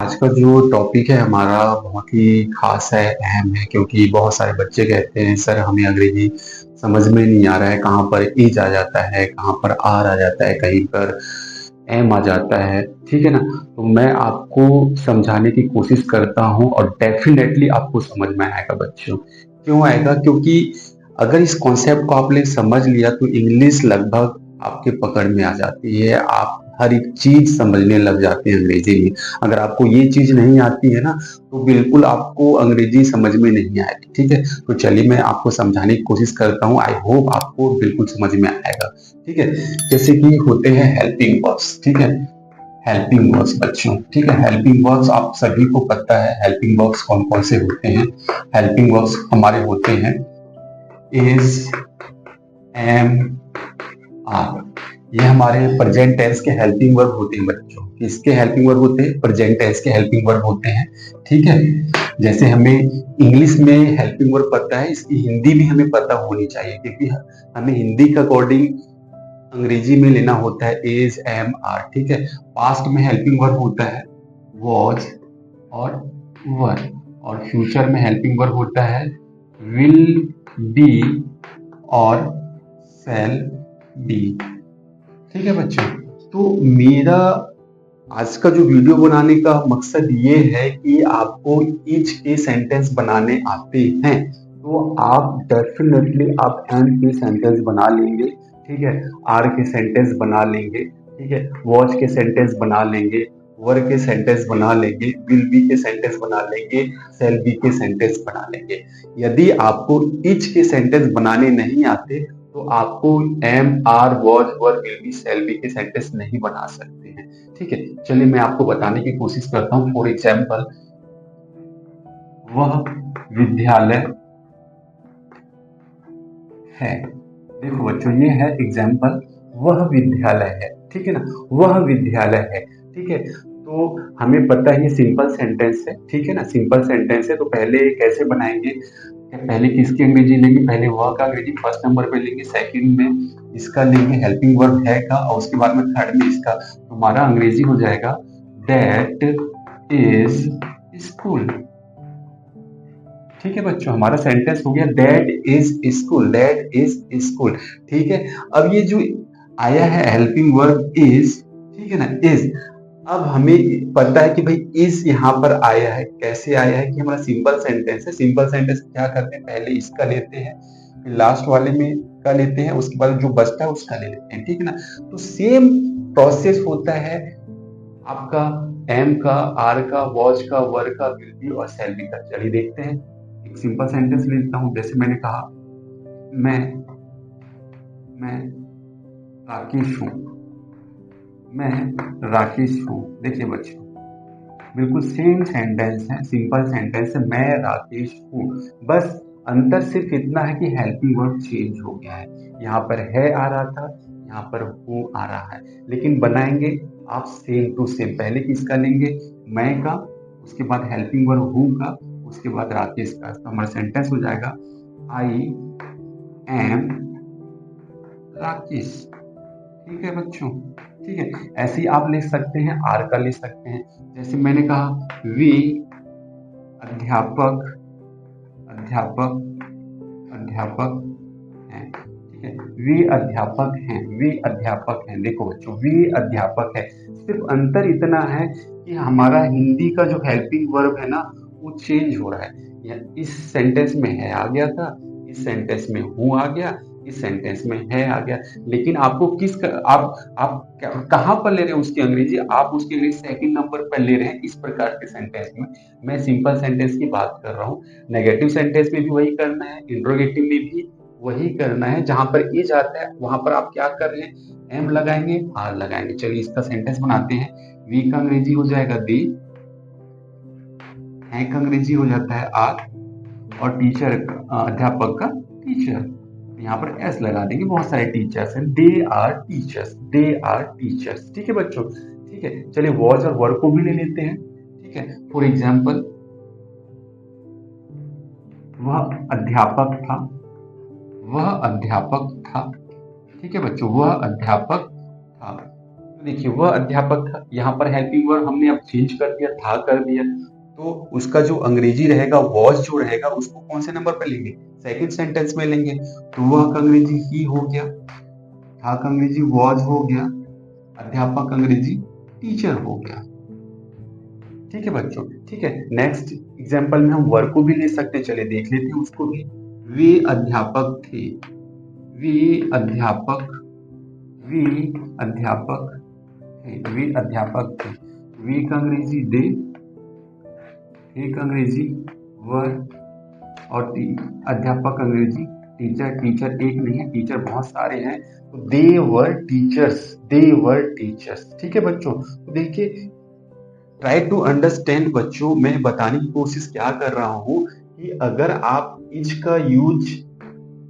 आज का जो टॉपिक है हमारा बहुत ही खास है, अहम है, क्योंकि बहुत सारे बच्चे कहते हैं सर हमें अंग्रेजी समझ में नहीं आ रहा है, कहाँ पर इज आ जाता है, कहाँ पर आर आ जाता है, कहीं पर एम आ जाता है। ठीक है ना। तो मैं आपको समझाने की कोशिश करता हूँ और डेफिनेटली आपको समझ में आएगा बच्चों। क्यों आएगा? क्योंकि अगर इस कॉन्सेप्ट को आपने समझ लिया तो इंग्लिश लगभग आपके पकड़ में आ जाती है। आप हर एक चीज समझने लग जाते हैं अंग्रेजी में। अगर आपको ये चीज नहीं आती है ना, तो बिल्कुल आपको अंग्रेजी समझ में नहीं आएगी। ठीक है। तो चलिए मैं आपको समझाने की कोशिश करता हूँ। आई होप आपको बिल्कुल समझ में आएगा। ठीक है। जैसे कि होते हैं हेल्पिंग वर्ब्स। ठीक है। हेल्पिंग वर्ब्स बच्चों, ठीक है। हेल्पिंग वर्ब्स आप सभी को पता है हेल्पिंग वर्ब्स कौन कौन से होते हैं। हेल्पिंग वर्ब्स हमारे होते हैं इज, एम, आर। ये हमारे प्रेजेंट टेंस के हेल्पिंग वर्ब होते हैं बच्चों। किसके हेल्पिंग वर्ब होते हैं? प्रेजेंट टेंस के हेल्पिंग वर्ब होते हैं। ठीक है। जैसे हमें इंग्लिश में हेल्पिंग वर्ब पता है, इसकी हिंदी भी हमें पता होनी चाहिए, क्योंकि हमें हिंदी के अकॉर्डिंग अंग्रेजी में लेना होता है इज, एम, आर। ठीक है। पास्ट में हेल्पिंग वर्ब होता है वॉज और वर, और फ्यूचर में हेल्पिंग वर्ब होता है विल, बी और शैल बी। ठीक है बच्चों। तो मेरा आज का जो वीडियो बनाने का मकसद ये है कि आपको इच के सेंटेंस बनाने आते हैं तो आप डेफिनेटली आप एम के सेंटेंस बना लेंगे। ठीक है। आर के सेंटेंस बना लेंगे। ठीक है। वॉच के सेंटेंस बना लेंगे, वर के सेंटेंस बना लेंगे, विल बी के सेंटेंस बना लेंगे, शैल बी के सेंटेंस बना लेंगे। यदि आपको इच के सेंटेंस बनाने नहीं आते तो आपको am, are, was, were, will be, shall be के सेंटेंस नहीं बना सकते हैं। ठीक है। चलिए मैं आपको बताने की कोशिश करता हूँ। फॉर एग्जाम्पल, वह विद्यालय है। देखो बच्चों, ये है एग्जाम्पल, वह विद्यालय है। ठीक है ना। वह विद्यालय है। ठीक है। तो हमें पता है ये सिंपल सेंटेंस है। ठीक है ना। सिंपल सेंटेंस है तो पहले कैसे बनाएंगे? पहले किसकी अंग्रेजी लेंगे? पहले वह का अंग्रेजी फर्स्ट नंबर पे लेंगे, सेकंड में इसका लेंगे हेल्पिंग वर्ब है का, और उसके बाद में थर्ड में इसका। तो हमारा अंग्रेजी हो जाएगा दैट इज स्कूल। ठीक है बच्चों, हमारा सेंटेंस हो गया that is school, that is school. ठीक है। अब ये जो आया है हेल्पिंग वर्ब इज, ठीक है ना, इज। अब हमें पता है कि भाई इस यहाँ पर आया है, कैसे आया है कि हमारा सिंपल सेंटेंस है। सिंपल सेंटेंस क्या करते हैं? पहले इसका लेते हैं, फिर लास्ट वाले में का लेते हैं, उसके बाद जो बचता है उसका ले लेते हैं। ठीक है ना। तो सेम प्रोसेस होता है आपका एम का, आर का, वॉच का, वर का, विल बी और शैल बी का। चलिए देखते हैं। एक सिंपल सेंटेंस लेता हूं, जैसे मैंने कहा मैं मैं राकेश हूं। मैं राकेश हूं। देखिए बच्चों, बिल्कुल सेम सेंटेंस है, सिंपल सेंटेंस है, मैं राकेश हूँ। बस अंतर सिर्फ इतना है कि हेल्पिंग वर्ब चेंज हो गया है। यहाँ पर है आ रहा था, यहाँ पर हूँ आ रहा है, लेकिन बनाएंगे आप सेम टू सेम। पहले किसका लेंगे? मैं का, उसके बाद हेल्पिंग वर्ब हूँ का, उसके बाद राकेश का। तो हमारा सेंटेंस हो जाएगा आई एम राकेश। ठीक है बच्चों। ठीक है। ऐसे ही आप लिख सकते हैं, आर का ले सकते हैं। जैसे मैंने कहा वी अध्यापक, अध्यापक, अध्यापक हैं। ठीक है। वी अध्यापक हैं, वी अध्यापक हैं। देखो बच्चों, वी अध्यापक है। सिर्फ अंतर इतना है कि हमारा हिंदी का जो हेल्पिंग वर्ब है ना, वो चेंज हो रहा है। इस सेंटेंस में है आ गया था, इस सेंटेंस में हूँ आ गया, इस सेंटेंस में है आ गया। लेकिन आपको आप कहाँ पर ले रहे हैं उसकी अंग्रेजी? आप उसकी अंग्रेजी सेकंड नंबर पर ले रहे हैं इस प्रकार के सेंटेंस में। मैं सिंपल सेंटेंस की बात कर रहा हूँ। नेगेटिव सेंटेंस में भी वही करना है, इंट्रोगेटिव में भी वही करना है। जहां पर इज आता है वहां पर आप क्या कर रहे हैं? एम लगाएंगे, आर लगाएंगे। चलिए इसका सेंटेंस बनाते हैं। वी का अंग्रेजी हो जाएगा दी, है का अंग्रेजी हो जाता है आर, और टीचर अध्यापक का टीचर। यहाँ पर एस लगा देंगे, बहुत सारे टीचर्स हैं, they are teachers, they are teachers. ठीक है बच्चों। ठीक है। चलिए वॉज और वर्क को भी ले लेते हैं। ठीक है। फॉर एग्जाम्पल, वह अध्यापक था, वह अध्यापक था। ठीक है बच्चों, वह अध्यापक था। तो देखिए वह अध्यापक था, यहाँ पर हेल्पिंग वर्ब हमने अब चेंज कर दिया, था कर दिया, तो उसका जो अंग्रेजी रहेगा वॉज जो रहेगा उसको कौन से नंबर पे लेंगे, सेकंड सेंटेंस में लेंगे। तो वह का अंग्रेजी ही हो गया, था का अंग्रेजी वॉज हो गया, अध्यापक अंग्रेजी टीचर हो गया। ठीक है बच्चों, ठीक है। नेक्स्ट एग्जांपल में हम वर्ब को भी ले सकते हैं, चलिए देख लेते हैं उसको भी। वे अध्यापक थे, वे अध्यापक, वे अध्यापक थे, वे अध्यापक थे। वे का अंग्रेजी दे, थे का अंग्रेजी वर, और अध्यापक अंग्रेजी टीचर। टीचर एक नहीं है, टीचर बहुत सारे हैं, तो दे वर टीचर्स, दे वर टीचर्स। ठीक है बच्चों, तो देखिए ट्राई टू अंडरस्टैंड बच्चों, मैं बताने की कोशिश क्या कर रहा हूँ कि अगर आप इच का यूज,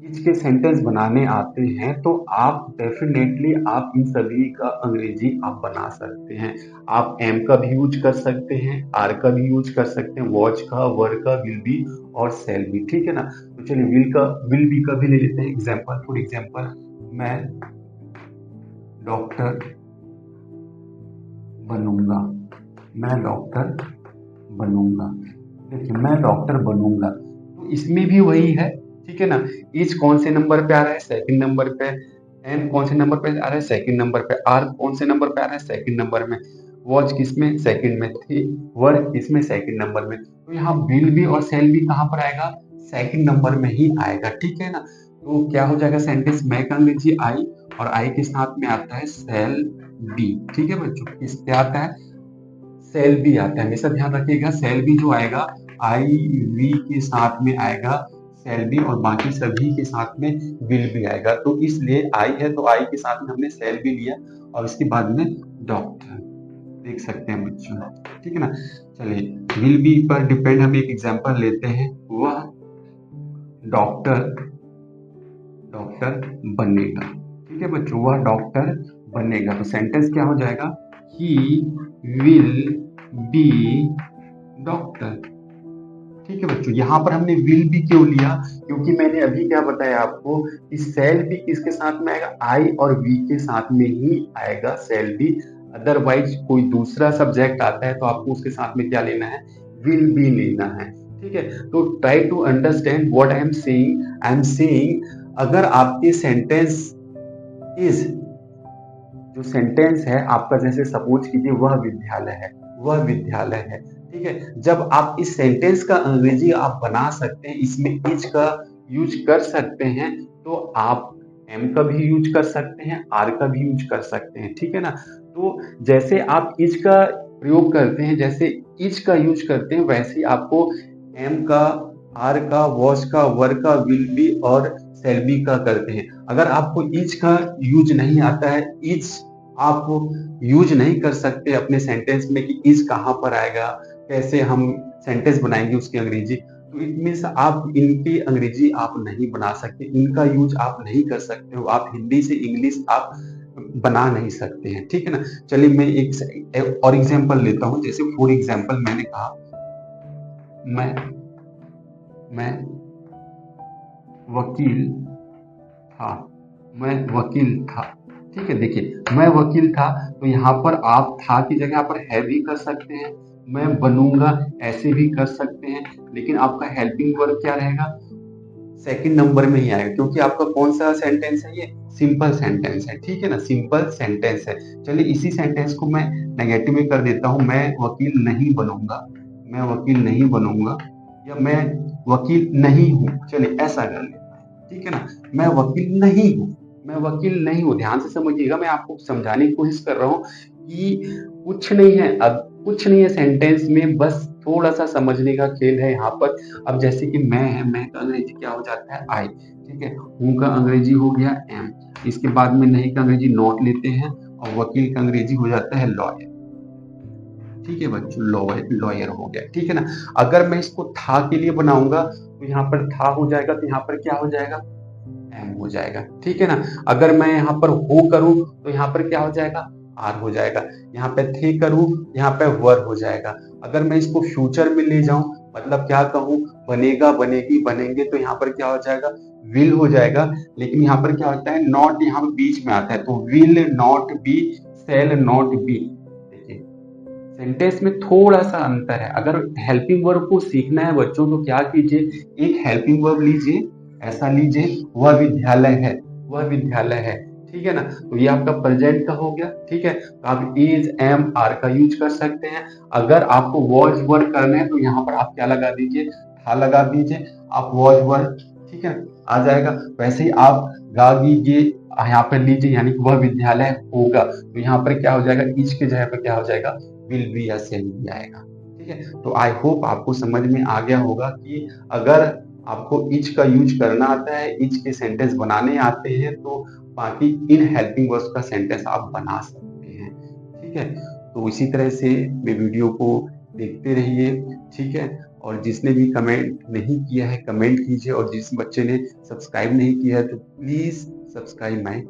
इच के सेंटेंस बनाने आते हैं तो आप डेफिनेटली आप इन सभी का अंग्रेजी आप बना सकते हैं। आप एम का भी यूज कर सकते हैं, आर का भी यूज कर सकते हैं, वॉच का, वर का, विल बी और सेल बी। ठीक है ना। तो चलिए विल का, विल बी का भी ले लेते हैं एग्जाम्पल। फॉर एग्जाम्पल, मैं डॉक्टर बनूंगा, मैं डॉक्टर बनूंगा। देखिए मैं डॉक्टर बनूंगा, तो इसमें भी वही है। ठीक है ना। इच कौन से नंबर पे आ रहा है, सेकंड नंबर पे। एम कौन से नंबर पे आ रहा है, सेकंड नंबर पे। आर कौन से नंबर पे आ रहा है, सेकंड नंबर में। वॉच किस में, सेकंड में। थी, वर्क किस में, सेकंड नंबर में। तो यहाँ विल भी और सेल भी कहाँ पर आएगा, सेकंड नंबर में ही आएगा। ठीक है ना। तो क्या हो जाएगा सेंटेंस, मैं कर लीजिए आई, और आई के साथ में आता है सेल बी। ठीक है बच्चों, किस पे आता है, सेल भी आता है। हमेशा ध्यान रखिएगा सेल भी जो आएगा आई वी के साथ में आएगा सेल भी, और बाकी सभी के साथ में विल भी आएगा। तो इसलिए आई है तो आई के साथ में हमने सेल भी लिया, और इसके बाद में डॉक्टर, देख सकते हैं बच्चों। ठीक है ना। चलिए विल बी पर डिपेंड हम एक एग्जांपल लेते हैं। वह डॉक्टर, डॉक्टर बनेगा। ठीक है बच्चों, वह डॉक्टर बनेगा। तो सेंटेंस क्या हो जाएगा, ही विल बी डॉक्टर। ठीक है बच्चों, यहाँ पर हमने विल बी क्यों लिया, क्योंकि मैंने अभी क्या बताया आपको कि सेल बी किसके साथ में आएगा, आई और वी के साथ में ही आएगा सेल बी। अदरवाइज कोई दूसरा सब्जेक्ट आता है तो आपको उसके साथ में क्या लेना है, विल बी लेना है। ठीक है। तो try to understand what I am saying. I am saying अगर आपके सेंटेंस इज, जो सेंटेंस है आपका, जैसे सपोज कीजिए वह विद्यालय है, वह विद्यालय है। ठीक है। जब आप इस सेंटेंस का अंग्रेजी आप बना सकते हैं, इसमें इज का यूज कर सकते हैं, तो आप एम का भी यूज कर सकते हैं, आर का भी यूज कर सकते हैं। ठीक है ना। तो जैसे आप इज का प्रयोग करते हैं, जैसे इज का यूज करते हैं, वैसे ही आपको एम का, आर का, वॉच का, वर का, विल बी और सेल बी का करते हैं। अगर आपको इज का यूज नहीं आता है, इज आप यूज नहीं कर सकते अपने सेंटेंस में कि इज कहाँ पर आएगा, कैसे हम सेंटेंस बनाएंगे उसकी अंग्रेजी, तो इट मीन्स आप इनकी अंग्रेजी आप नहीं बना सकते, इनका यूज आप नहीं कर सकते हो, आप हिंदी से इंग्लिश आप बना नहीं सकते हैं। ठीक है ना। चलिए मैं एक और एग्जांपल लेता हूं। जैसे फॉर एग्जांपल मैंने कहा मैं वकील था, मैं वकील था। ठीक है। देखिए मैं वकील था, तो यहाँ पर आप था की जगह यहाँ पर है भी कर सकते हैं, मैं बनूंगा ऐसे भी कर सकते हैं, लेकिन आपका हेल्पिंग वर्ब क्या रहेगा, सेकंड नंबर में ही आएगा, क्योंकि आपका कौन सा सेंटेंस है, ये सिंपल सेंटेंस है। ठीक है ना, सिंपल सेंटेंस है। चलिए इसी सेंटेंस को मैं नेगेटिव में कर देता हूं, मैं वकील नहीं बनूंगा, मैं वकील नहीं बनूंगा, या मैं वकील नहीं हूं। चलिए ऐसा कर लेते हैं। ठीक है ना। मैं वकील नहीं हूं, मैं वकील नहीं हूं। ध्यान से समझिएगा, मैं आपको समझाने की कोशिश कर रहा हूं कि कुछ नहीं है, अब कुछ नहीं है सेंटेंस में, बस थोड़ा सा समझने का खेल है यहाँ पर। अब जैसे कि मैं है, मैं का अंग्रेजी क्या हो जाता है, आई। ठीक है। हूं का अंग्रेजी हो गया एम, इसके बाद में नहीं का अंग्रेजी नॉट लेते हैं, और वकील का अंग्रेजी हो जाता है लॉयर। ठीक है बच्चों, लॉयर, लॉयर हो गया। ठीक है ना। अगर मैं इसको था के लिए बनाऊंगा तो यहाँ पर था हो जाएगा, तो यहाँ पर क्या हो जाएगा, एम हो जाएगा। ठीक है ना। अगर मैं यहाँ पर हो करूं तो यहाँ पर क्या हो जाएगा, आर हो जाएगा। यहाँ पे थे करूं, यहाँ पे वर हो जाएगा। अगर मैं इसको फ्यूचर में ले जाऊं, मतलब क्या कहूं, बनेगा, बनेगी, बनेंगे, तो यहाँ पर क्या हो जाएगा, विल हो जाएगा। लेकिन यहाँ पर क्या होता है, नॉट यहाँ पर बीच में आता है, तो will not be shall not be. देखिए सेंटेंस में थोड़ा सा अंतर है। अगर हेल्पिंग वर्ब को सीखना है बच्चों तो क्या कीजिए, एक हेल्पिंग वर्ब लीजिए, ऐसा लीजिए वह विद्यालय है, वह विद्यालय है, ठीक है ना। तो ये आपका प्रेजेंट का हो गया, ठीक है। तो आप इज एम आर का यूज कर सकते हैं। अगर आपको वॉज वर्क करना है तो यहाँ पर आप क्या लगा दीजिए, था लगा दीजिए, आप वॉज वर्क, ठीक है, आ जाएगा। वैसे ही आप गा गे यहाँ पर लीजिए, यानी कि वह विद्यालय होगा, तो यहाँ पर क्या हो जाएगा, इज की जगह पर क्या हो जाएगा, विल बी या सेल बी आएगा, ठीक है। तो आई होप आपको समझ में आ गया होगा कि अगर आपको इच का यूज करना आता है, इच के सेंटेंस बनाने आते हैं, तो बाकी इन हेल्पिंग वर्ड्स का सेंटेंस आप बना सकते हैं, ठीक है। तो इसी तरह से मैं वीडियो को देखते रहिए, ठीक है। और जिसने भी कमेंट नहीं किया है कमेंट कीजिए, और जिस बच्चे ने सब्सक्राइब नहीं किया है तो प्लीज सब्सक्राइब माय